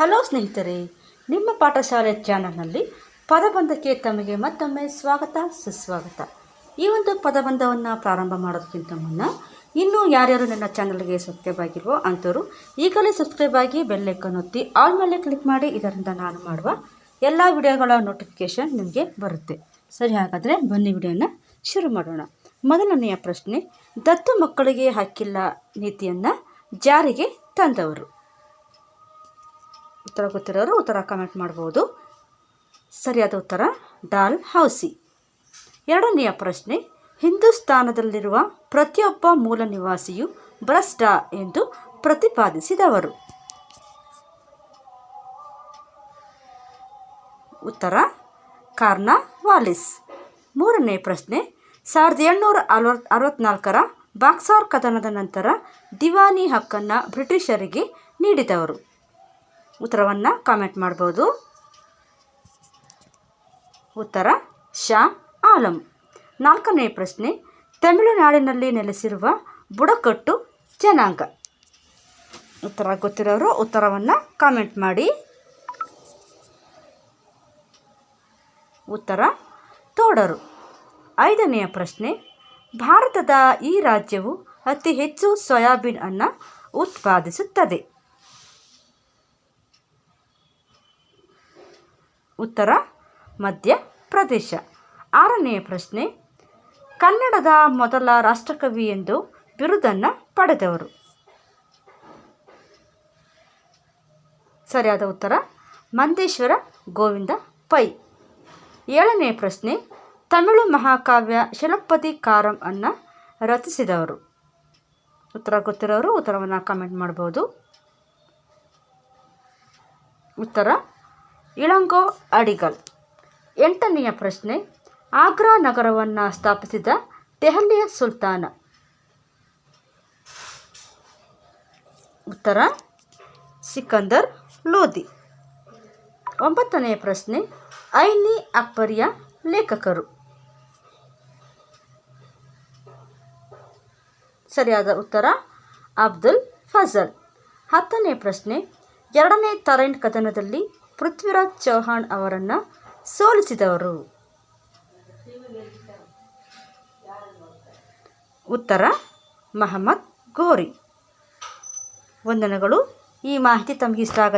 Hello ಸ್ನೇಹಿತರೆ, ನಿಮ್ಮ ಪಾಠಶಾಲೆ ಚಾನಲ್ನಲ್ಲಿ ಪದಬಂಧಕ್ಕೆ ತಮಗೆ ಮತ್ತೊಮ್ಮೆ ಸ್ವಾಗತ ಸುಸ್ವಾಗತ. ಈ ಒಂದು ಪದಬಂಧವನ್ನು ಪ್ರಾರಂಭ ಮಾಡೋದಕ್ಕಿಂತ ಮುನ್ನ ಇನ್ನೂ ಯಾರ್ಯಾರು ನನ್ನ ಚಾನಲ್ಗೆ ಸಬ್ಸ್ಕ್ರೈಬ್ ಆಗಿಲ್ವೋ ಅಂಥವರು ಈಗಲೇ ಸಬ್ಸ್ಕ್ರೈಬ್ ಆಗಿ ಬೆಲ್ಲೈಕನ್ ಒತ್ತಿ ಆಲ್ ಮೇಲೆ ಕ್ಲಿಕ್ ಮಾಡಿ. ಇದರಿಂದ ನಾನು ಮಾಡುವ ಎಲ್ಲ ವಿಡಿಯೋಗಳ ನೋಟಿಫಿಕೇಷನ್ ನಿಮಗೆ ಬರುತ್ತೆ. ಸರಿ, ಹಾಗಾದರೆ ಬನ್ನಿ ವಿಡಿಯೋನ ಶುರು ಮಾಡೋಣ. ಮೊದಲನೆಯ ಪ್ರಶ್ನೆ, ದತ್ತು ಮಕ್ಕಳಿಗೆ ಹಕ್ಕಿಲ್ಲ ನೀತಿಯನ್ನು ಜಾರಿಗೆ ತಂದವರು. ಉತ್ತರ ಗೊತ್ತಿರೋರು ಉತ್ತರ ಕಮೆಂಟ್ ಮಾಡ್ಬೋದು. ಸರಿಯಾದ ಉತ್ತರ ಡಾಲ್ ಹೌಸಿ. ಎರಡನೆಯ ಪ್ರಶ್ನೆ, ಹಿಂದೂಸ್ತಾನದಲ್ಲಿರುವ ಪ್ರತಿಯೊಬ್ಬ ಮೂಲ ನಿವಾಸಿಯು ಭ್ರಷ್ಟ ಎಂದು ಪ್ರತಿಪಾದಿಸಿದವರು. ಉತ್ತರ ಕಾರ್ನ್ವಾಲಿಸ್. ಮೂರನೇ ಪ್ರಶ್ನೆ, 1764 ಬಾಕ್ಸಾರ್ ಕದನದ ನಂತರ ದಿವಾನಿ ಹಕ್ಕನ್ನು ಬ್ರಿಟಿಷರಿಗೆ ನೀಡಿದವರು. ಉತ್ತರವನ್ನು ಕಾಮೆಂಟ್ ಮಾಡ್ಬೋದು. ಉತ್ತರ ಶಾ ಆಲಂ. ನಾಲ್ಕನೇ ಪ್ರಶ್ನೆ, ತಮಿಳುನಾಡಿನಲ್ಲಿ ನೆಲೆಸಿರುವ ಬುಡಕಟ್ಟು ಜನಾಂಗ. ಉತ್ತರ ಗೊತ್ತಿರೋರು ಉತ್ತರವನ್ನು ಕಾಮೆಂಟ್ ಮಾಡಿ. ಉತ್ತರ ತೋಡರು. ಐದನೆಯ ಪ್ರಶ್ನೆ, ಭಾರತದ ಈ ರಾಜ್ಯವು ಅತಿ ಹೆಚ್ಚು ಸೋಯಾಬೀನ್ ಅನ್ನು ಉತ್ಪಾದಿಸುತ್ತದೆ. ಉತ್ತರ ಮಧ್ಯಪ್ರದೇಶ. ಆರನೆಯ ಪ್ರಶ್ನೆ, ಕನ್ನಡದ ಮೊದಲ ರಾಷ್ಟ್ರಕವಿ ಎಂದು ಬಿರುದನ್ನು ಪಡೆದವರು. ಸರಿಯಾದ ಉತ್ತರ ಮಂದೇಶ್ವರ ಗೋವಿಂದ ಪೈ. ಏಳನೆಯ ಪ್ರಶ್ನೆ, ತಮಿಳು ಮಹಾಕಾವ್ಯ ಶಿಲಪ್ಪದಿಕಾರಂ ಅನ್ನು ರಚಿಸಿದವರು. ಉತ್ತರ ಗೊತ್ತಿರೋರು ಉತ್ತರವನ್ನು ಕಾಮೆಂಟ್ ಮಾಡ್ಬೋದು. ಉತ್ತರ ಇಳಂಗೋ ಅಡಿಗಲ್. ಎಂಟನೆಯ ಪ್ರಶ್ನೆ, ಆಗ್ರಾ ನಗರವನ್ನು ಸ್ಥಾಪಿಸಿದ ದೆಹಲಿಯ ಸುಲ್ತಾನ. ಉತ್ತರ ಸಿಕಂದರ್ ಲೋಧಿ. ಒಂಬತ್ತನೆಯ ಪ್ರಶ್ನೆ, ಐನಿ ಅಕ್ಬರಿಯ ಲೇಖಕರು. ಸರಿಯಾದ ಉತ್ತರ ಅಬ್ದುಲ್ ಫಜಲ್. ಹತ್ತನೇ ಪ್ರಶ್ನೆ, ಎರಡನೇ ತರೈನ್ ಕದನದಲ್ಲಿ ಪೃಥ್ವಿರಾಜ್ ಚೌಹಾಣ್ ಅವರನ್ನು ಸೋಲಿಸಿದವರು. ಉತ್ತರ ಮಹಮ್ಮದ್ ಗೋರಿ. ವಂದನೆಗಳು. ಈ ಮಾಹಿತಿ ತಮಗೆ ಇಷ್ಟ ಆಗ